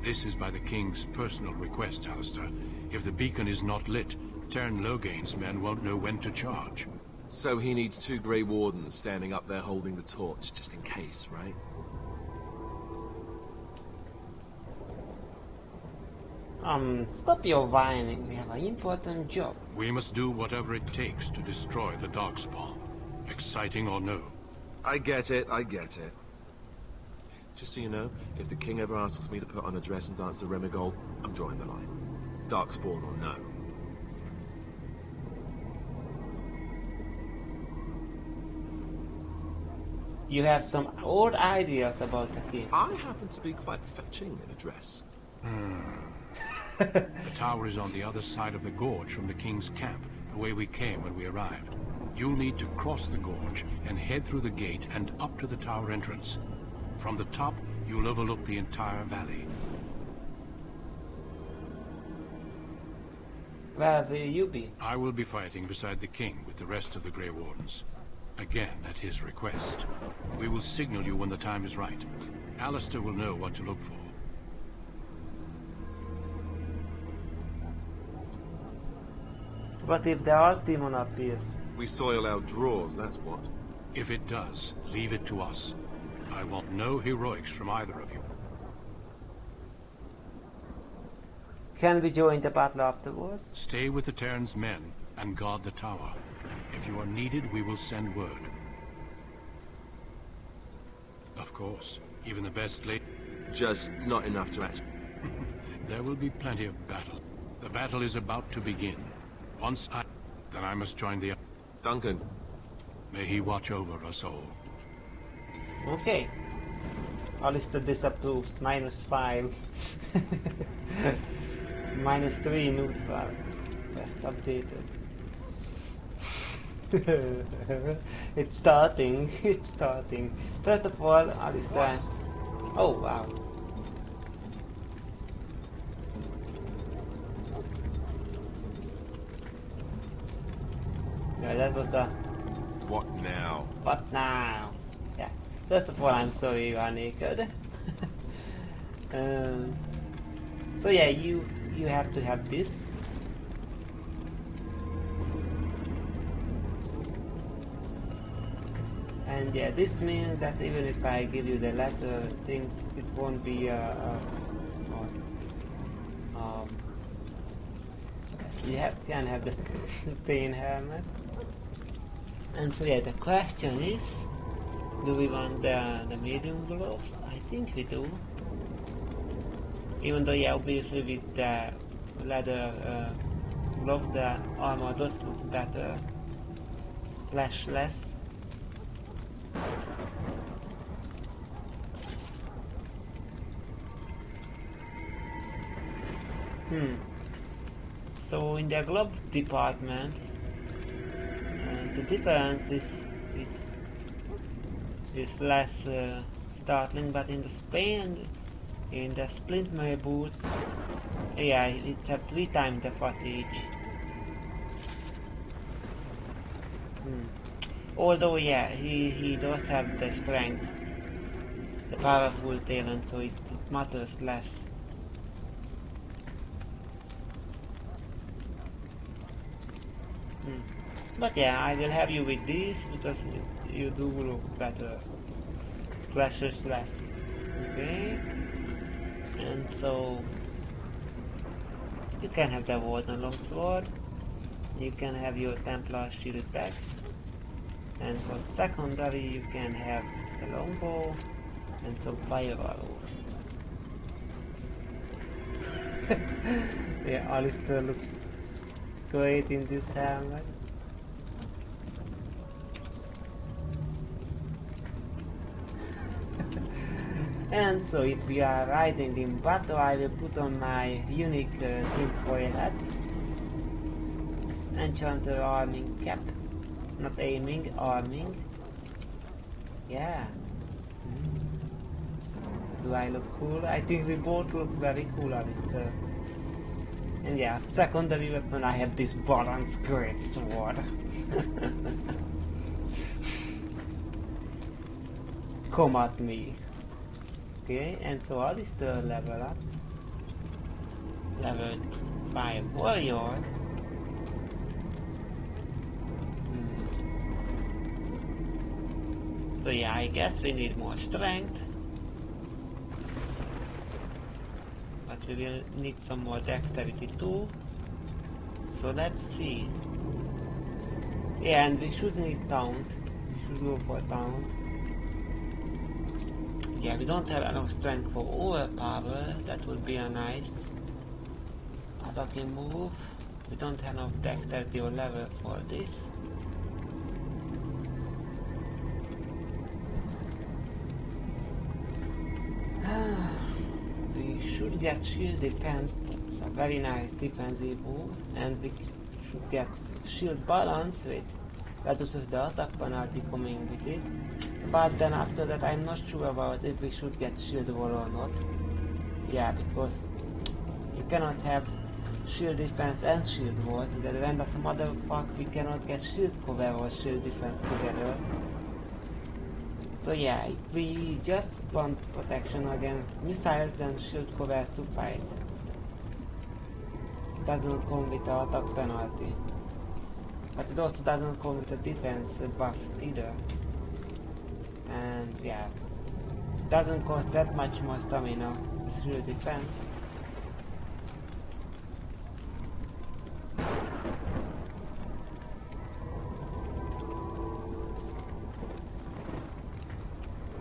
This is by the King's personal request, Alistair. If the beacon is not lit, Tern Loghain's men won't know when to charge. So he needs 2 Grey Wardens standing up there holding the torch, just in case, right? Stop your whining. We have an important job. We must do whatever it takes to destroy the Darkspawn. Exciting or no. I get it, I get it. Just so you know, if the King ever asks me to put on a dress and dance to Remigold, I'm drawing the line. Darkspawn or no. You have some old ideas about the king. I happen to be quite fetching in a dress. The tower is on the other side of the gorge from the King's camp, the way we came when we arrived. You'll need to cross the gorge and head through the gate and up to the tower entrance. From the top, you'll overlook the entire valley. Where will you be? I will be fighting beside the King with the rest of the Grey Wardens. Again, at his request. We will signal you when the time is right. Alistair will know what to look for. What if the Archdemon appears? We soil our drawers, that's what. If it does, leave it to us. I want no heroics from either of you. Can we join the battle afterwards? Stay with the Terran's men and guard the tower. If you are needed, we will send word. Of course, even the best late... Just not enough to act. There will be plenty of battle. The battle is about to begin. Once then I must join the... Duncan. May he watch over us all. Okay. Alistair disapproves. -5. -3 neutral. Best updated. It's starting. It's starting. First of all, Alistair. Oh wow. Yeah, that was the... What now? What now? Yeah. First of all, I'm sorry you are naked. So yeah, you have to have this. And yeah, this means that even if I give you the latter things, it won't be yes, you can have the pain helmet. And so yeah, the question is, do we want the medium gloves? I think we do. Even though, yeah, obviously with the leather glove, the armor does look better. Splash less. So in the glove department, the difference is less startling, but in the Spain, in the splint mail boots, yeah, it have 3 times the fatigue. Although, yeah, he does have the strength, the powerful talent, so it matters less. But yeah, I will have you with this because you do look better. Splashes less. Okay. And so you can have the Warden longsword. You can have your Templar shield back. And for secondary you can have the longbow and some fire arrows. Yeah, Alistair looks great in this helmet. And so if we are riding in battle, I will put on my unique tinfoil hat. Enchanter arming cap. Not aiming, arming. Yeah. Do I look cool? I think we both look very cool, Alistair. And yeah, secondary weapon, I have this Baron's great sword. Come at me. Okay, and so Alistair level up. Level 5 warrior. So yeah, I guess we need more strength. But we will need some more dexterity too. So let's see. Yeah, and we should need taunt. We should go for taunt. Yeah, we don't have enough strength for overpower. That would be a nice attacking move. We don't have enough dexterity or level for this. We should get shield defense. It's a very nice defensive move, and we should get shield balance with reduces the attack penalty coming with it. But then after that I'm not sure about if we should get shield wall or not. Yeah, because you cannot have shield defense and shield wall together, and as a motherfucker we cannot get shield cover or shield defense together. So yeah, if we just want protection against missiles, then shield cover suffice. It doesn't come with the attack penalty. But it also doesn't come with a defense buff either. And yeah, it doesn't cost that much more stamina with shield defense.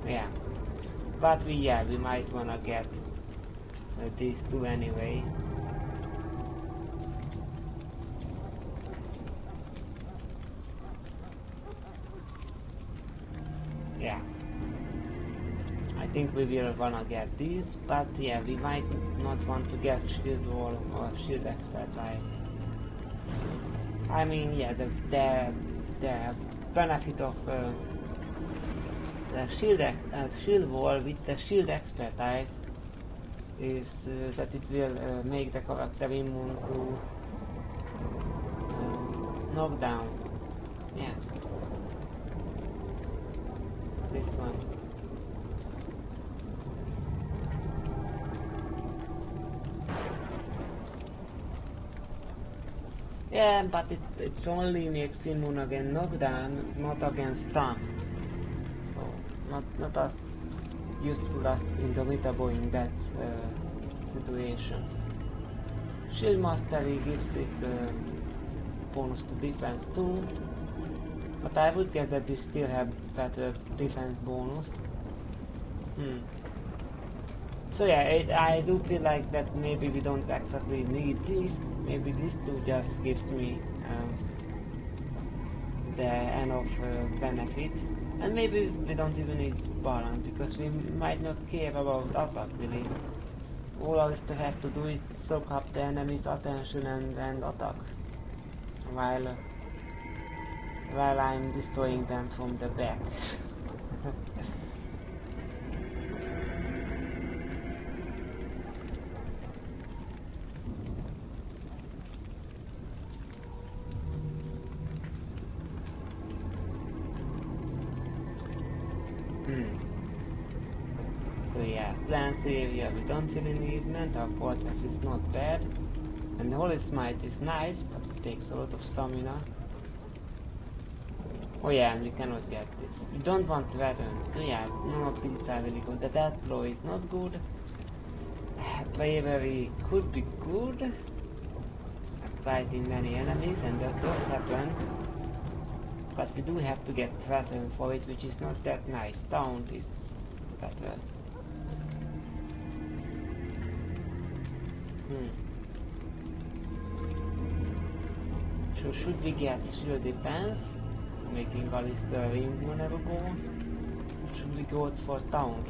Yeah, but we might wanna get these two anyway. Yeah, I think we will wanna get these, but yeah, we might not want to get shield wall or shield expertise. I mean, yeah, the benefit of the shield wall with the shield expertise is that it will make the character immune to knockdown. Yeah, this one. Yeah, but it's only makes immune against knockdown, not against stun. So not as useful as Indomitable in that situation. Shield Mastery gives it bonus to defense too, but I would guess that this still have better defense bonus. So yeah, I do feel like that maybe we don't exactly need this. Maybe this too just gives me the enough benefit. And maybe we don't even need balance, because we might not care about attack really. All Alistair has to do is soak up the enemy's attention and attack. While I'm destroying them from the back. So yeah, plants area we don't really need. Mental fortress is not bad. And Holy Smite is nice, but it takes a lot of stamina. Oh yeah, and we cannot get this. We don't want Veteran. So yeah, none of these are really good. The Death Blow is not good. Bravery could be good at fighting many enemies, and that does happen. But we do have to get Veteran for it, which is not that nice. Taunt is better. So should we get shield defense, making Alistair invulnerable? Should we go for taunt?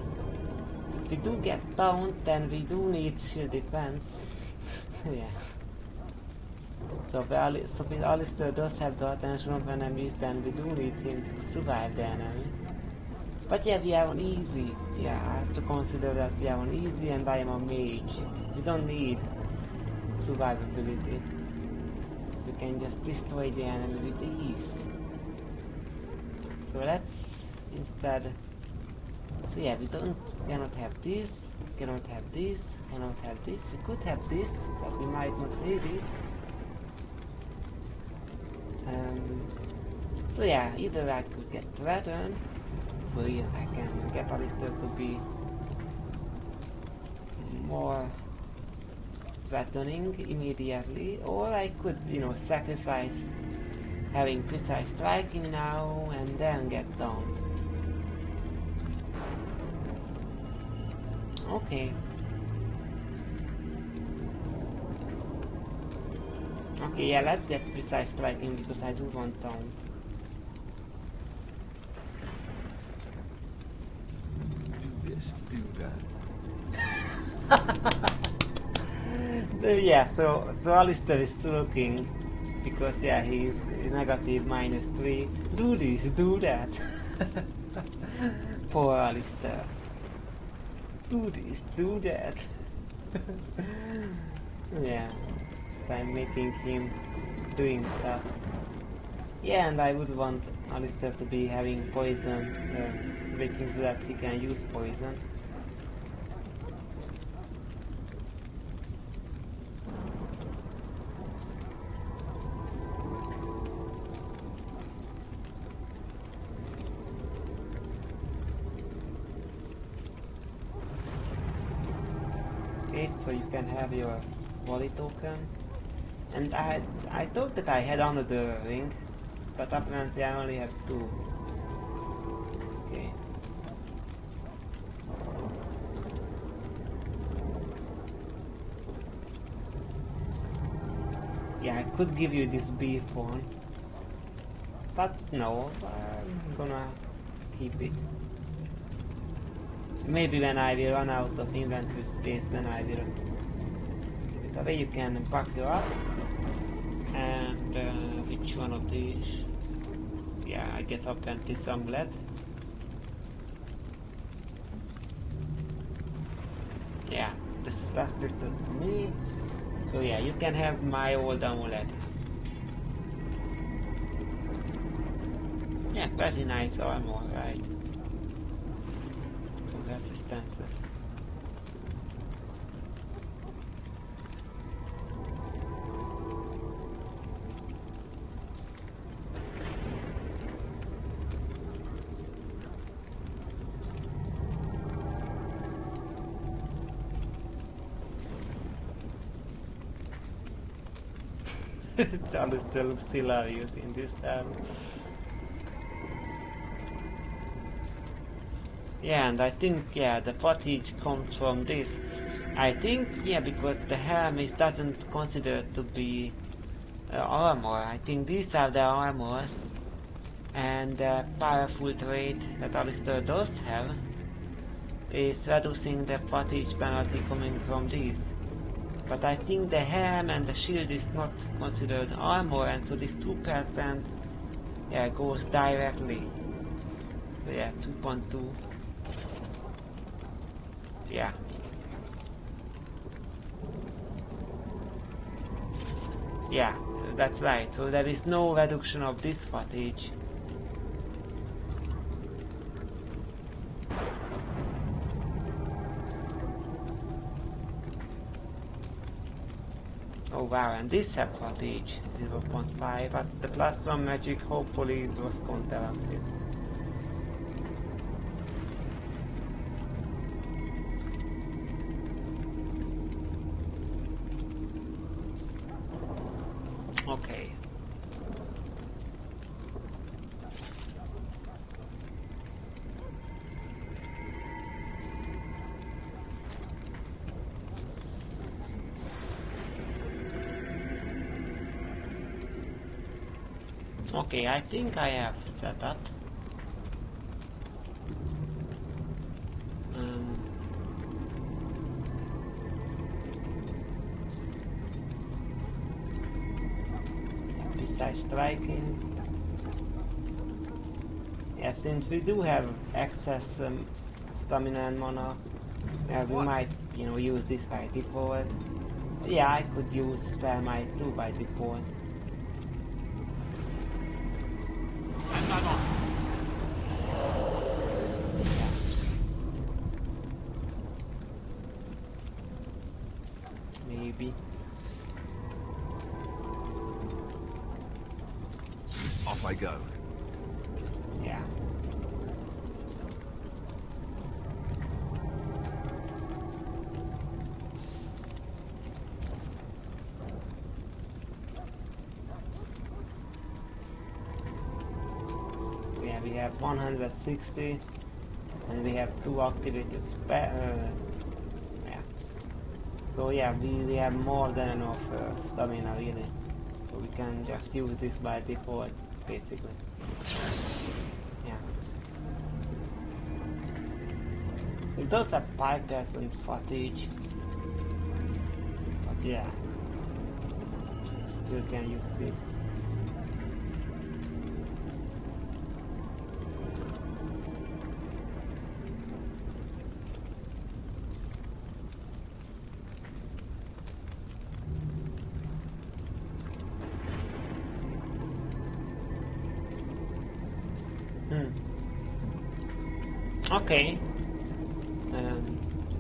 If we do get taunt, then we do need shield defense. Yeah. So if Alistair does have the attention of enemies, then we do need him to survive the enemy. But yeah, we are on easy. Yeah, I have to consider that we are on easy and I am a mage. We don't need survivability. We can just destroy the enemy with ease. So let's instead. So yeah, we cannot have this, cannot have this, cannot have this. We could have this, but we might not need it. So yeah, either I could get Veteran, so yeah, I can get Alistair to be more threatening immediately, or I could, sacrifice having precise striking now and then get down. Okay. Okay, yeah, let's get precise striking because I do want down. Do this, do that. So yeah, so Alistair is looking because yeah, he's negative -3. Do this, do that. Poor Alistair. Do this, do that. Yeah, so I'm making him doing stuff. Yeah, and I would want Alistair to be having poison, making so that he can use poison. So you can have your volley token, and I thought that I had another ring, but apparently I only have 2. Okay. Yeah, I could give you this beef one, but no, I'm gonna keep it. Maybe when I will run out of inventory space, then I will give it away. You can buckle up, and which one of these? Yeah, I guess Apprentice Amulet. Yeah, this is restricted to me. So yeah, you can have my old amulet. Yeah, pretty nice armor, right? Some resistances. Charlie still looks hilarious in this Yeah, and I think, yeah, the footage comes from this. I think, yeah, because the helm is doesn't consider to be armor. I think these are the armors, and the powerful trait that Alistair does have is reducing the fatigue penalty coming from these. But I think the helm and the shield is not considered armor, and so this 2% yeah, goes directly. So yeah, 2.2. Yeah. Yeah, that's right. So there is no reduction of this fatigue. Oh wow, and this have fatigue 0.5, but the +1 magic, hopefully it was counteracted. Okay. Okay, I think I have set up. Besides striking, yeah, since we do have excess stamina and mana, we might, you know, use this by default. Yeah, I could use Spell Might too by default. Maybe. Off I go. Yeah. Yeah, we have 160 and we have 2 activated yeah. So yeah, we have more than enough stamina really. So we can just use this by default, basically. Yeah. It does have 5% fatigue. But yeah. Still can use this. Okay.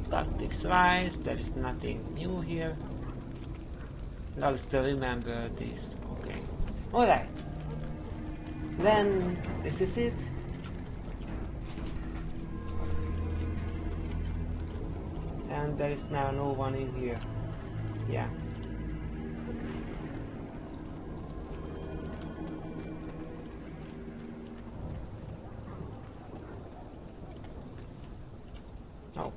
Tactics wise, there is nothing new here. I'll still remember this. Okay. Alright. Then this is it. And there is now no one in here. Yeah. Oh.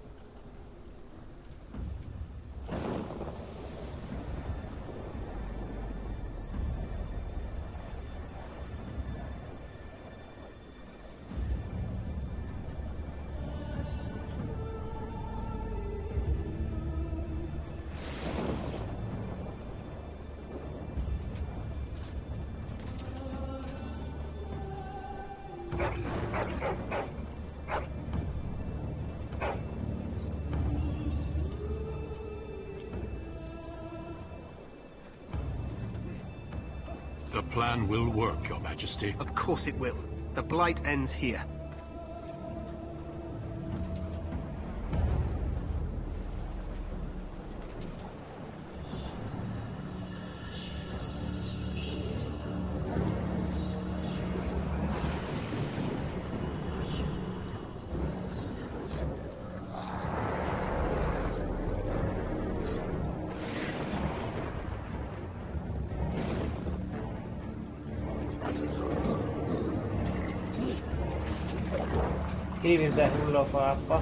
The plan will work, Your Majesty. Of course it will. The Blight ends here. Here is the hullofalpa.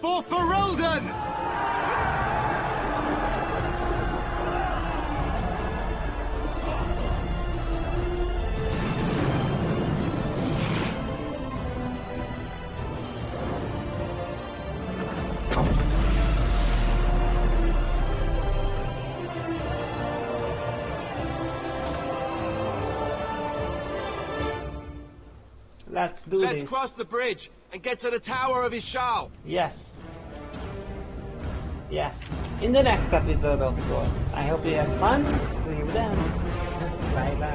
For Ferelden! Let's do this. Let's cross the bridge and get to the Tower of Ishal. Yes. Yes. In the next episode, of course. I hope you had fun. See you then. Bye bye.